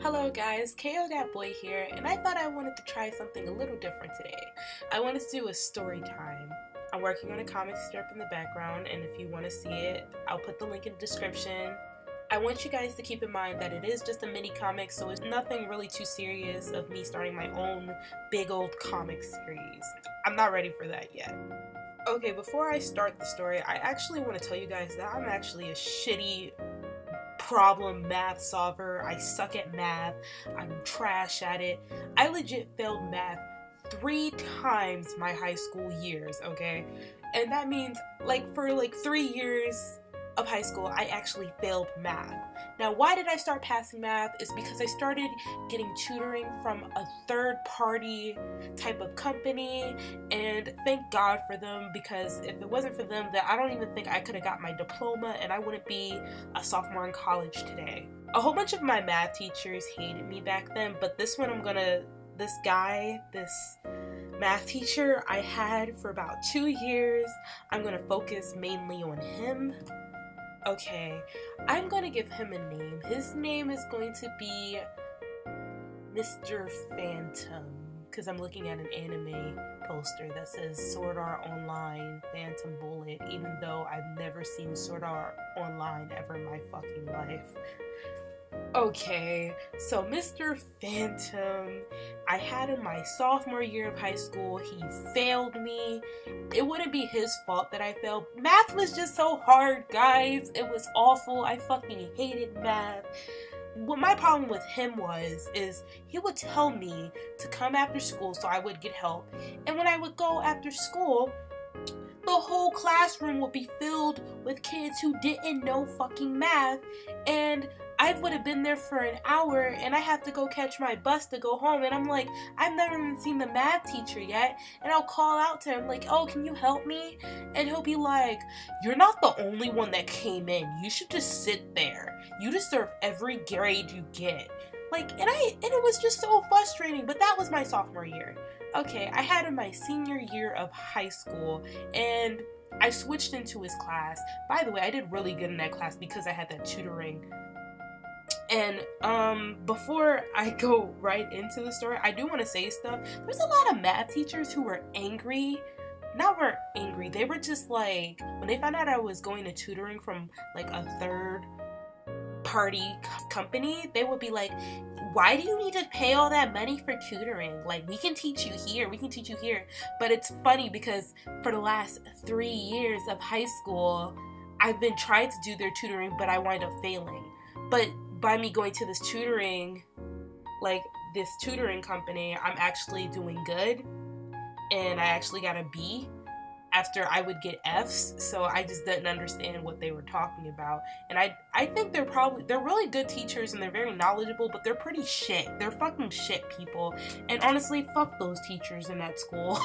Hello guys, KoDatBoy here, and I thought I wanted to try something a little different today. I wanted to do a story time. I'm working on a comic strip in the background, and if you want to see it, I'll put the link in the description. I want you guys to keep in mind that it is just a mini comic, so it's nothing really too serious of me starting my own big old comic series. I'm not ready for that yet. Okay, before I start the story, I actually want to tell you guys that I'm actually a shitty problem math solver. I suck at math. I'm trash at it. I legit failed math 3 times my high school years, okay? And that means for 3 years of high school, I actually failed math. Now, why did I start passing math? Is because I started getting tutoring from a third-party type of company, and thank God for them, because if it wasn't for them, then I don't even think I could have got my diploma, and I wouldn't be a sophomore in college today. A whole bunch of my math teachers hated me back then, but this math teacher I had for about 2 years, I'm gonna focus mainly on him. Okay, I'm gonna give him a name. His name is going to be Mr. Phantom, because I'm looking at an anime poster that says Sword Art Online Phantom Bullet, even though I've never seen Sword Art Online ever in my fucking life. Okay, so Mr. Phantom, I had in my sophomore year of high school. He failed me. It wouldn't be his fault that I failed. Math was just so hard, guys. It was awful. I fucking hated math. What my problem with him is he would tell me to come after school so I would get help. And when I would go after school, the whole classroom would be filled with kids who didn't know fucking math, and I would have been there for an hour, and I have to go catch my bus to go home, and I'm like, I've never even seen the math teacher yet, and I'll call out to him like, oh, can you help me? And he'll be like, you're not the only one that came in, you should just sit there, you deserve every grade you get. And it was just so frustrating, but that was my sophomore year. Okay, I had in my senior year of high school, and I switched into his class. By the way, I did really good in that class because I had that tutoring. And before I go right into the story, I do want to say stuff. There's a lot of math teachers who were angry. Not angry, they were just like, when they found out I was going to tutoring from a third party company, they would be like, why do you need to pay all that money for tutoring? We can teach you here. But it's funny because for the last 3 years of high school, I've been trying to do their tutoring, but I wind up failing. But by me going to this tutoring company, I'm actually doing good, and I actually got a B after I would get F's, so I just didn't understand what they were talking about. And I think they're really good teachers, and they're very knowledgeable, but they're pretty shit. They're fucking shit people. And honestly, fuck those teachers in that school.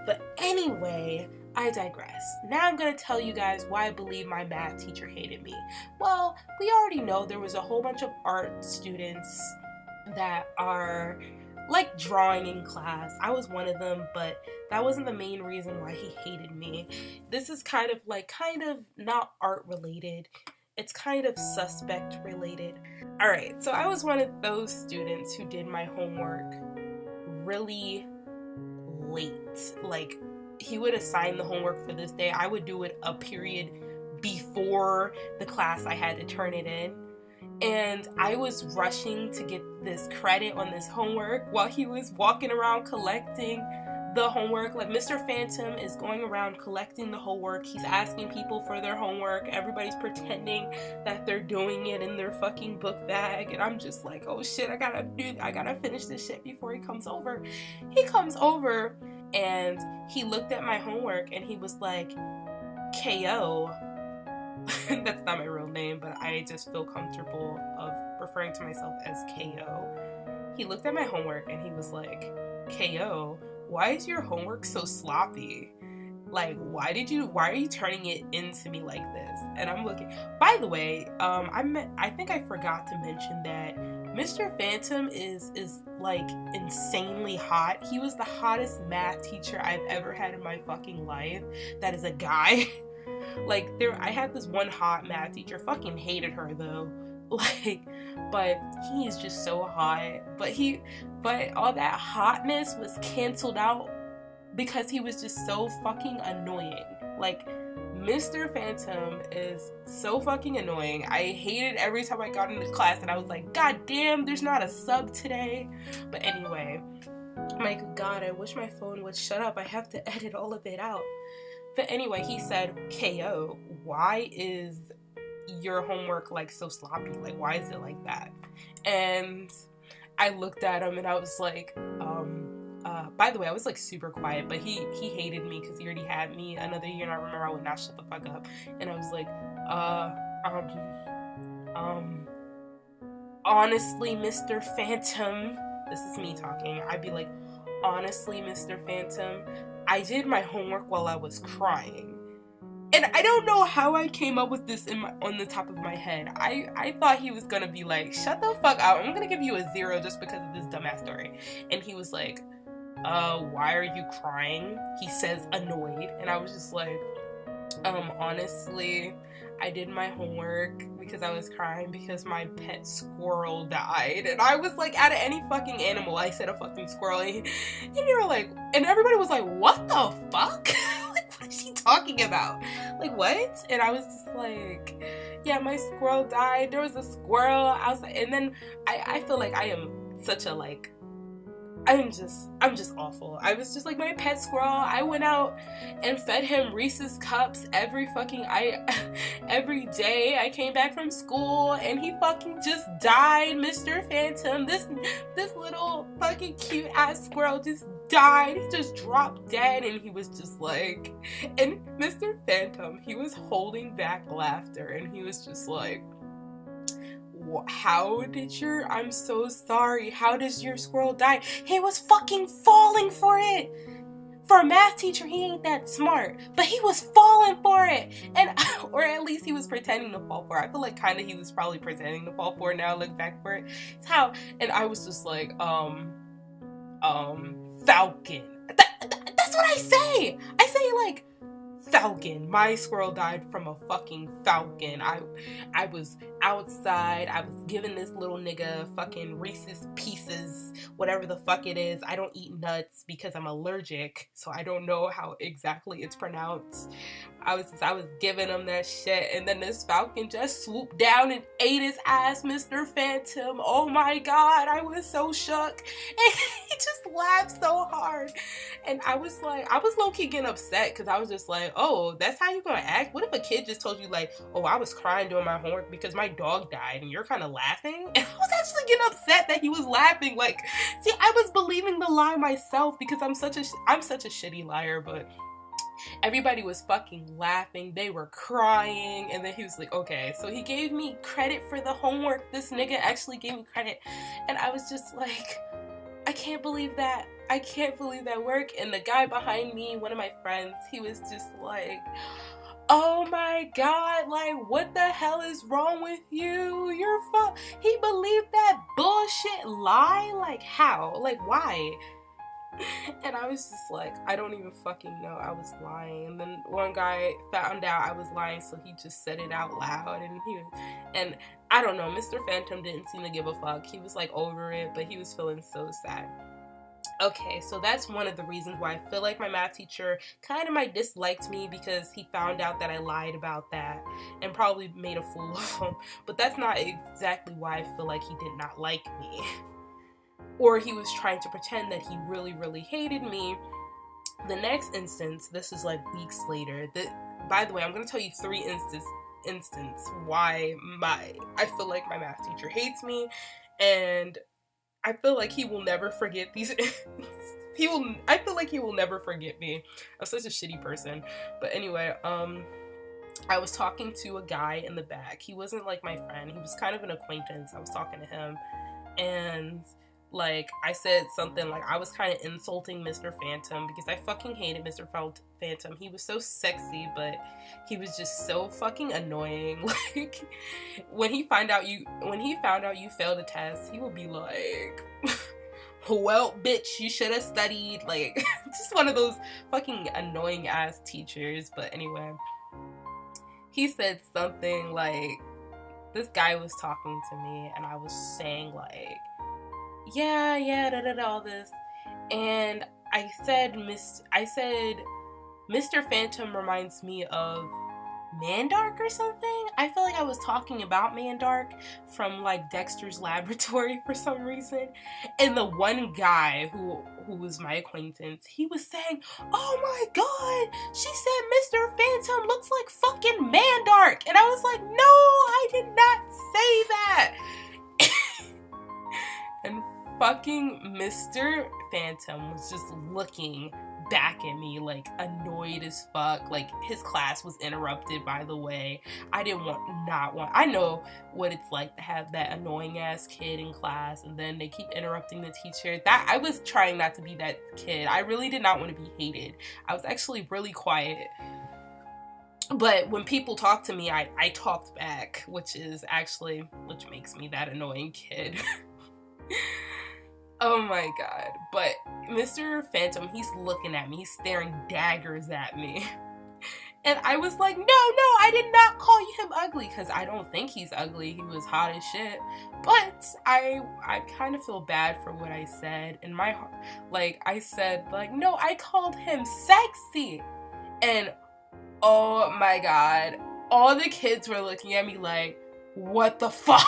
But anyway, I digress. Now I'm going to tell you guys why I believe my math teacher hated me. Well, we already know there was a whole bunch of art students that are drawing in class. I was one of them, but that wasn't the main reason why he hated me. This is kind of not art related. It's kind of suspect related. Alright, so I was one of those students who did my homework really late. He would assign the homework for this day. I would do it a period before the class I had to turn it in. And I was rushing to get this credit on this homework while he was walking around collecting the homework. Mr. Phantom is going around collecting the homework. He's asking people for their homework. Everybody's pretending that they're doing it in their fucking book bag. And I'm just like, oh shit, I gotta finish this shit before he comes over. He comes over and he looked at my homework and he was like, KO. That's not my real name, but I just feel comfortable of referring to myself as KO. He looked at my homework and he was like, KO, why is your homework so sloppy? Why are you turning it into me like this? And I'm looking, by the way, I think I forgot to mention that Mr. Phantom is insanely hot. He was the hottest math teacher I've ever had in my fucking life. That is a guy. I had this one hot math teacher, fucking hated her though. like, but he's just so hot. But all that hotness was canceled out because he was just so fucking annoying. Like, Mr. Phantom is so fucking annoying. I hated every time I got into class and I was like, God damn, there's not a sub today. But anyway, my God, I wish my phone would shut up. I have to edit all of it out. But anyway, he said, KO, why is your homework like so sloppy? Like, why is it like that? And I looked at him and I was like, by the way, I was like super quiet, but he hated me because he already had me another year, and I remember I would not shut the fuck up. And I was like, honestly, Mr. Phantom, this is me talking. I'd be like, honestly, Mr. Phantom, I did my homework while I was crying. And I don't know how I came up with this on the top of my head. I thought he was gonna be like, shut the fuck up, I'm gonna give you a 0 just because of this dumbass story. And he was like, why are you crying? He says, annoyed. And I was just like, honestly, I did my homework because I was crying because my pet squirrel died. And I was like, out of any fucking animal, I said a fucking squirrel. And you were like, and everybody was like, what the fuck? Like, what is she talking about? Like, what? And I was just like, yeah, my squirrel died. There was a squirrel outside. And then I feel like I am such a, like, I'm just awful. I was just like my pet squirrel. I went out and fed him Reese's Cups every day. I came back from school and he fucking just died, Mr. Phantom. This little fucking cute ass squirrel just died. He just dropped dead, and he was just like, and Mr. Phantom, he was holding back laughter, and he was just like, I'm so sorry, how does your squirrel die? He was fucking falling for it. For a math teacher, he ain't that smart, but he was falling for it. And, or at least he was pretending to fall for it. I feel like kind of he was probably pretending to fall for it now, look back for it. It's how, and I was just like, Falcon. That's what I say. I say like, falcon. My squirrel died from a fucking falcon. I was outside. I was giving this little nigga fucking Reese's Pieces, whatever the fuck it is. I don't eat nuts because I'm allergic, so I don't know how exactly it's pronounced. I was giving him that shit, and then this falcon just swooped down and ate his ass, Mr. Phantom. Oh my God, I was so shook. And he just laughed so hard. And I was low-key getting upset because I was just like, oh, that's how you gonna act? What if a kid just told you like, oh, I was crying doing my homework because my dog died, and you're kind of laughing? And I was actually getting upset that he was laughing. Like, see, I was believing the lie myself because I'm such a shitty liar, but everybody was fucking laughing. They were crying. And then he was like, okay. So he gave me credit for the homework. This nigga actually gave me credit. And I was just like, I can't believe that. I can't believe that work. And the guy behind me, one of my friends, he was just like, oh my God, like, what the hell is wrong with you? He believed that bullshit lie? Like, how? Like, why? And I was just like, I don't even fucking know. I was lying. And then one guy found out I was lying, so he just said it out loud. And I don't know, Mr. Phantom didn't seem to give a fuck. He was like over it, but he was feeling so sad. Okay, so that's one of the reasons why I feel like my math teacher kind of might disliked me, because he found out that I lied about that and probably made a fool of him. But that's not exactly why I feel like he did not like me. Or he was trying to pretend that he really, really hated me. The next instance, this is like weeks later. By the way, I'm going to tell you 3 instances why I feel like my math teacher hates me, and I feel like he will never forget these. I feel like he will never forget me. I'm such a shitty person. But anyway, I was talking to a guy in the back. He wasn't like my friend. He was kind of an acquaintance. I was talking to him, and like I said something like I was kind of insulting Mr. Phantom because I fucking hated Mr. Phantom. He was so sexy, but he was just so fucking annoying. Like when he found out you failed a test, he would be like, well, bitch, you should have studied. Like, just one of those fucking annoying ass teachers. But anyway, he said something like, this guy was talking to me, and I was saying like, yeah, all this, and I said Mr. Phantom reminds me of Mandark or something. I feel like I was talking about Mandark from like Dexter's Laboratory for some reason. And the one guy who was my acquaintance, he was saying, "Oh my god, she said Mr. Phantom looks like fucking Mandark." And I was like, "No, I did not say that." And fucking Mr. Phantom was just looking back at me like annoyed as fuck. Like his class was interrupted, by the way. I know what it's like to have that annoying ass kid in class and then they keep interrupting the teacher. That I was trying not to be that kid. I really did not want to be hated. I was actually really quiet. But when people talk to me, I talked back, which makes me that annoying kid. Oh my god. But Mr. Phantom, he's looking at me. He's staring daggers at me. And I was like, no, I did not call him ugly, because I don't think he's ugly. He was hot as shit. But I kind of feel bad for what I said. In my heart, like, I said, like, no, I called him sexy. And oh my god, all the kids were looking at me like, what the fuck?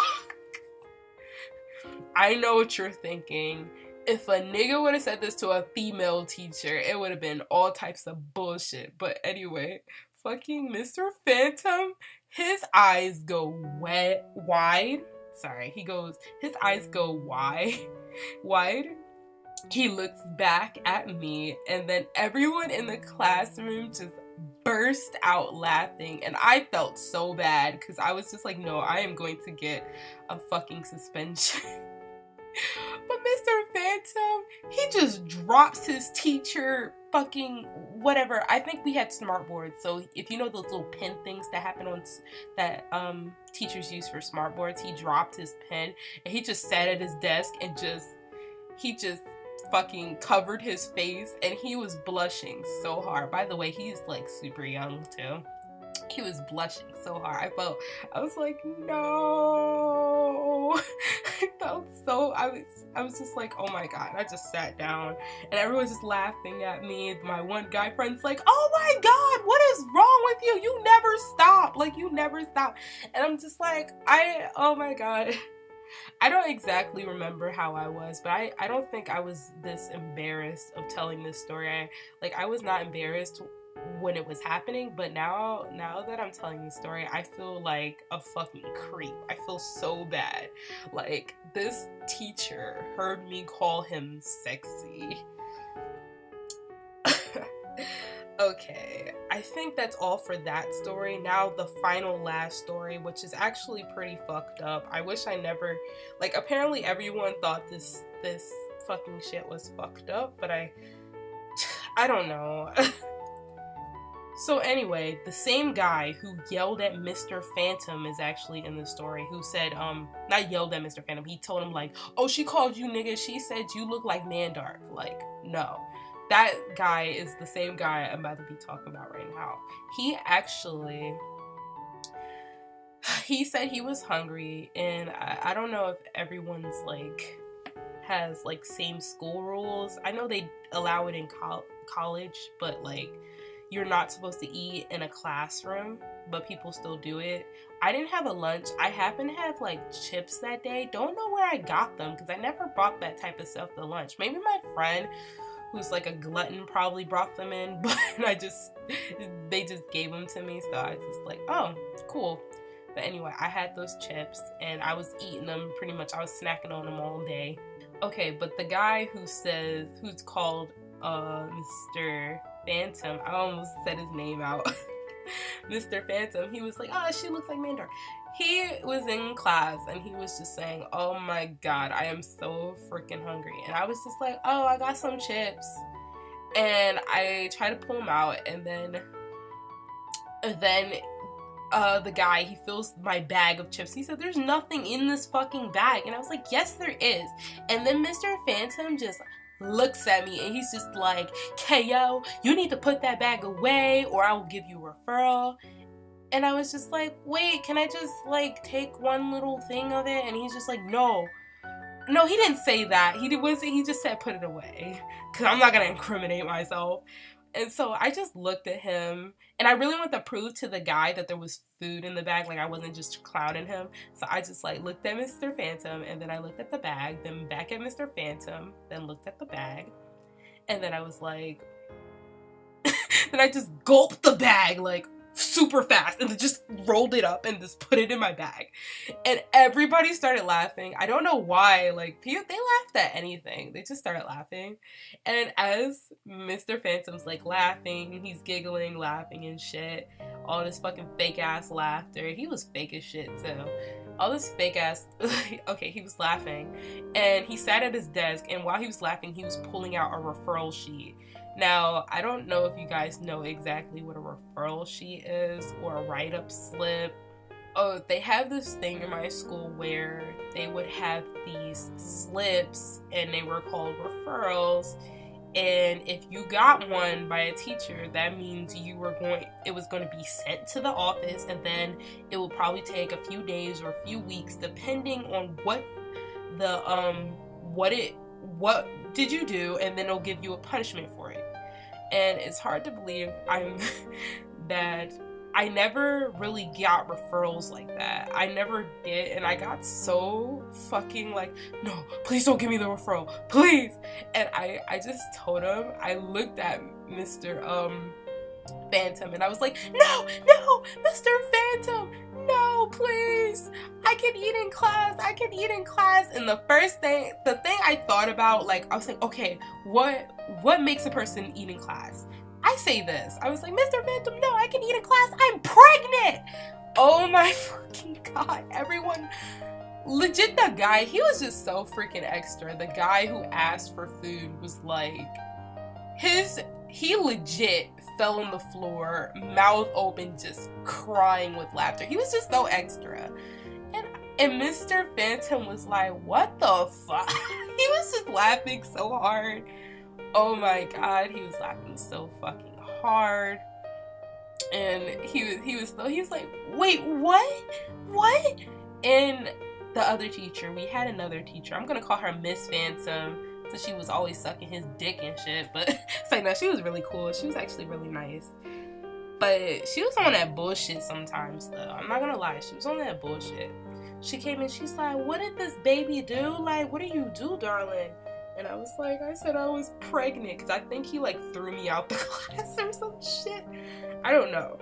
I know what you're thinking. If a nigga would have said this to a female teacher, it would have been all types of bullshit. But anyway, fucking Mr. Phantom, his eyes go wide. Sorry, his eyes go wide. He looks back at me, and then everyone in the classroom just burst out laughing, and I felt so bad because I was just like, no, I am going to get a fucking suspension. But Mr. Phantom, he just drops his teacher fucking whatever. I think we had smart boards, so if you know those little pen things that happen on that teachers use for smart boards, he dropped his pen and he just sat at his desk and he just fucking covered his face, and he was blushing so hard. By the way, he's like super young too. He was blushing so hard. I was like, no. I was just like, oh my god. I just sat down and everyone's just laughing at me. My one guy friend's like, oh my god, what is wrong with you? You never stop. Like, you never stop. And I'm just like, oh my god. I don't exactly remember how I was, but I don't think I was this embarrassed of telling this story. I was not embarrassed when it was happening, but now that I'm telling the story, I feel like a fucking creep. I feel so bad. Like, this teacher heard me call him sexy. Okay, I think that's all for that story. Now the last story, which is actually pretty fucked up. I wish I never, apparently everyone thought this fucking shit was fucked up, but I don't know. So anyway, the same guy who yelled at Mr. Phantom is actually in the story, who said, not yelled at Mr. Phantom, he told him like, oh, she called you nigga, she said you look like Mandark. Like, no. That guy is the same guy I'm about to be talking about right now. He said he was hungry, and I don't know if everyone's has same school rules. I know they allow it in college, but you're not supposed to eat in a classroom, but people still do it. I didn't have a lunch. I happened to have chips that day. Don't know where I got them because I never brought that type of stuff to lunch. Maybe my friend, who's a glutton, probably brought them in, but they just gave them to me, so I was just oh, cool. But anyway, I had those chips and I was eating them pretty much. I was snacking on them all day. Okay, but the guy who's called Mr. Phantom, I almost said his name out. Mr. Phantom, he was like, oh, she looks like Mandark. He was in class and he was just saying, oh my god, I am so freaking hungry. And I was just like, oh, I got some chips. And I tried to pull him out, and then the guy, he fills my bag of chips. He said, there's nothing in this fucking bag. And I was like, yes, there is. And then Mr. Phantom just looks at me and he's just like, KO, you need to put that bag away or I will give you a referral. And I was just like, wait, can I just like take one little thing of it? And he's just like, no, he didn't say that. He just said put it away, because I'm not gonna incriminate myself. And so I just looked at him, and I really wanted to prove to the guy that there was food in the bag, like I wasn't just clowning him. So I just like looked at Mr. Phantom, and then I looked at the bag, then back at Mr. Phantom, then looked at the bag, and then I was like, then I just gulped the bag like super fast and just rolled it up and just put it in my bag. And everybody started laughing. I don't know why. Like, they laughed at anything. They just started laughing. And as Mr. Phantom's like laughing, he's giggling, laughing and shit. All this fucking fake ass laughter. He was fake as shit too. All this fake ass, okay, he was laughing. And he sat at his desk, and while he was laughing, he was pulling out a referral sheet. Now, I don't know if you guys know exactly what a referral sheet is or a write-up slip. Oh, they have this thing in my school where they would have these slips, and they were called referrals. And if you got one by a teacher, that means it was going to be sent to the office, and then it will probably take a few days or a few weeks, depending on what did you do, and then it'll give you a punishment for it. And it's hard to believe that I never really got referrals like that. I never did, and I got so fucking like, no, please don't give me the referral, please. And I just told him, I looked at Mr. Phantom, and I was like, no, Mr. Phantom, no, please, I can eat in class. And the thing I thought about, like, I was like, okay, what makes a person eat in class? I say this. I was like, Mr. Phantom, no, I can eat in class. I'm pregnant. Oh my fucking God. Everyone, legit, the guy, he was just so freaking extra. The guy who asked for food was like, he legit fell on the floor, mouth open, just crying with laughter. He was just so extra. And Mr. Phantom was like, what the fuck? He was just laughing so hard. Oh my God, he was laughing so fucking hard. And he was like, wait, what? And the other teacher, we had another teacher, I'm gonna call her Miss Phantom, so she was always sucking his dick and shit, but it's like, no, she was really cool. She was actually really nice. But she was on that bullshit sometimes, though. I'm not gonna lie, she was on that bullshit. She came in, she's like, what did this baby do? Like, what do you do, darling? And I was like, I said I was pregnant, because I think he like threw me out the class or some shit. I don't know.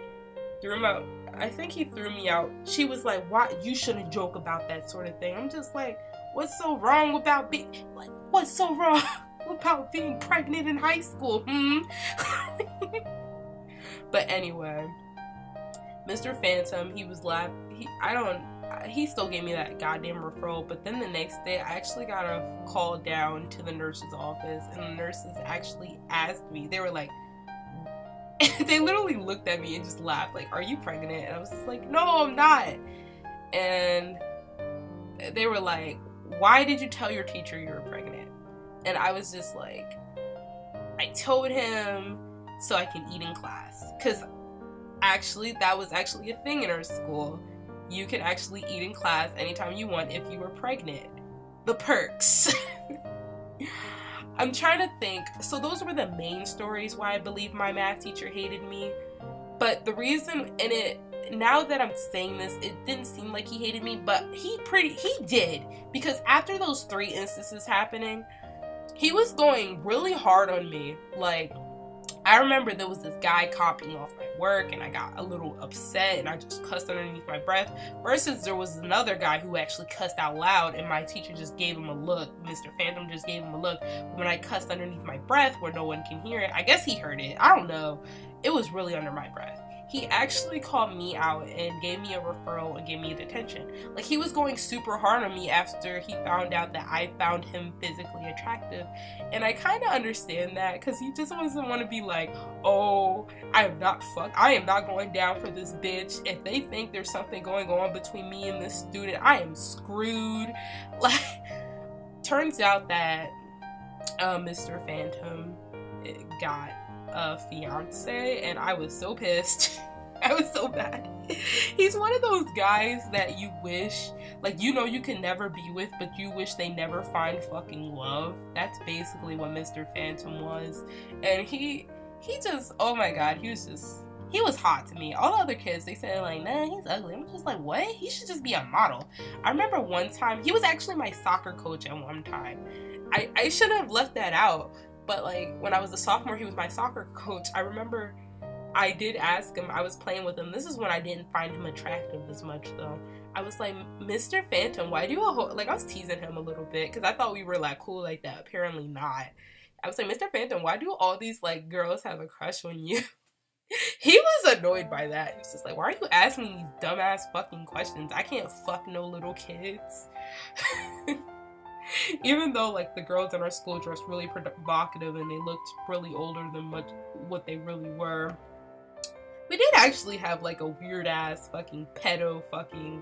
Threw him out. I think he threw me out. She was like, why? You shouldn't joke about that sort of thing. I'm just like, what's so wrong about being pregnant in high school? But anyway, Mr. Phantom, he was laughing. He still gave me that goddamn referral, but then the next day I actually got a call down to the nurse's office, and the nurses actually asked me, they were like, they literally looked at me and just laughed, like, are you pregnant? And I was just like, no, I'm not. And they were like, why did you tell your teacher you were pregnant? And I was just like, I told him so I can eat in class, because actually that was actually a thing in our school. You could actually eat in class anytime you want if you were pregnant. The perks. I'm trying to think. So those were the main stories why I believe my math teacher hated me. But the reason in it, now that I'm saying this, it didn't seem like he hated me, but he did. Because after those 3 instances happening, he was going really hard on me. Like, I remember there was this guy copying off my work, and I got a little upset and I just cussed underneath my breath, versus there was another guy who actually cussed out loud, and my teacher just gave him a look. Mr. Phantom just gave him a look when I cussed underneath my breath where no one can hear it. I guess he heard it. I don't know. It was really under my breath. He actually called me out and gave me a referral and gave me a detention. Like, he was going super hard on me after he found out that I found him physically attractive. And I kind of understand that, because he just doesn't want to be like, oh, I am not going down for this bitch. If they think there's something going on between me and this student, I am screwed. Like, turns out that Mr. Phantom got a fiance, and I was so pissed. I was so bad. He's one of those guys that you wish, like, you know you can never be with, but you wish they never find fucking love. That's basically what Mr. Phantom was. And he just, oh my god, he was hot to me. All the other kids, they said like, nah, he's ugly. I'm just like, what? He should just be a model. I remember one time, he was actually my soccer coach at one time. I should have left that out. But like, when I was a sophomore, he was my soccer coach. I remember I did ask him, I was playing with him. This is when I didn't find him attractive as much though. I was like, Mr. Phantom, why do you, like, I was teasing him a little bit because I thought we were like cool like that. Apparently not. I was like, Mr. Phantom, why do all these like girls have a crush on you? He was annoyed by that. He was just like, why are you asking me these dumbass fucking questions? I can't fuck no little kids. Even though like the girls in our school dressed really provocative and they looked really older than what they really were. We did actually have like a weird ass fucking pedo fucking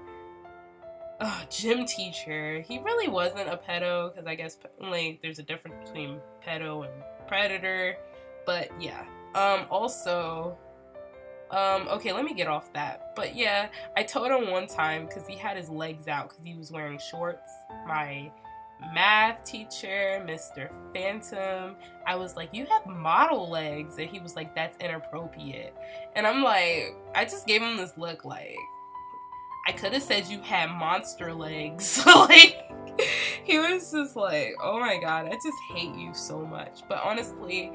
gym teacher. He really wasn't a pedo because I guess like there's a difference between pedo and predator. But yeah. Okay, let me get off that. But yeah, I told him one time because he had his legs out because he was wearing shorts. My math teacher, Mr. Phantom, I was like, you have model legs. And he was like, that's inappropriate. And I'm like, I just gave him this look like, I could have said you had monster legs. Like, he was just like, oh my god, I just hate you so much. But honestly,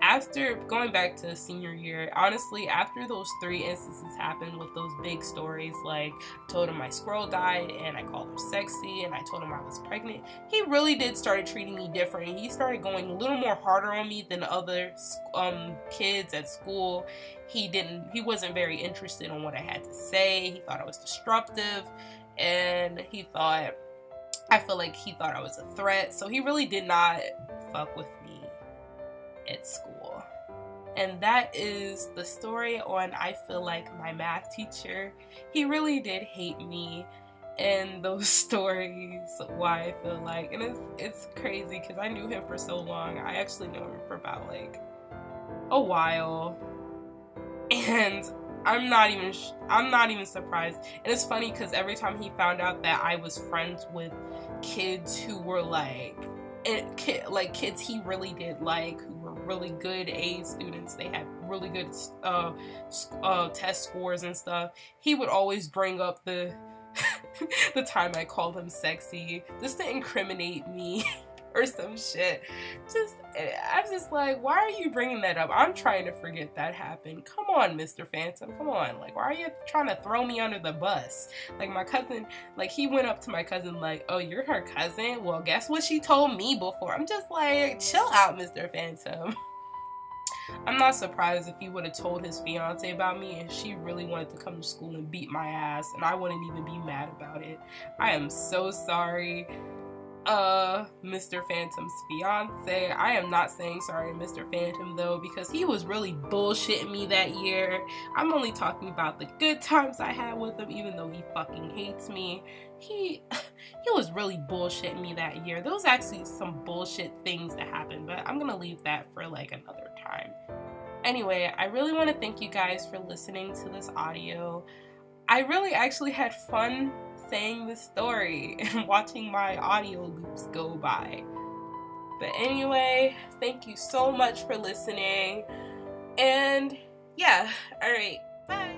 after going back to senior year, honestly, after those 3 instances happened with those big stories, like I told him my squirrel died and I called him sexy and I told him I was pregnant, he really did start treating me different. He started going a little more harder on me than other kids at school. He wasn't very interested in what I had to say. He thought I was disruptive and I feel like he thought I was a threat. So he really did not fuck with me at school. And that is the story on I feel like my math teacher. He really did hate me, and those stories why I feel like, and it's crazy because I knew him for so long. I actually knew him for about like a while, and I'm not even surprised. And it's funny because every time he found out that I was friends with kids who were like kids he really did like, who were really good A students, they had really good test scores and stuff, he would always bring up the the time I called him sexy just to incriminate me or some shit. I'm just like, why are you bringing that up? I'm trying to forget that happened. Come on, Mr. Phantom, come on. Like, why are you trying to throw me under the bus? Like, my cousin, like, he went up to my cousin like, oh, you're her cousin? Well, guess what she told me before? I'm just like, chill out, Mr. Phantom. I'm not surprised if he would have told his fiance about me and she really wanted to come to school and beat my ass, and I wouldn't even be mad about it. I am so sorry, Mr. Phantom's fiance. I am not saying sorry to Mr. Phantom though, because he was really bullshitting me that year. I'm only talking about the good times I had with him, even though he fucking hates me. He was really bullshitting me that year. There was actually some bullshit things that happened, but I'm gonna leave that for like another time. Anyway, I really want to thank you guys for listening to this audio. I really actually had fun saying this story and watching my audio loops go by. But anyway, thank you so much for listening. And yeah, alright, bye.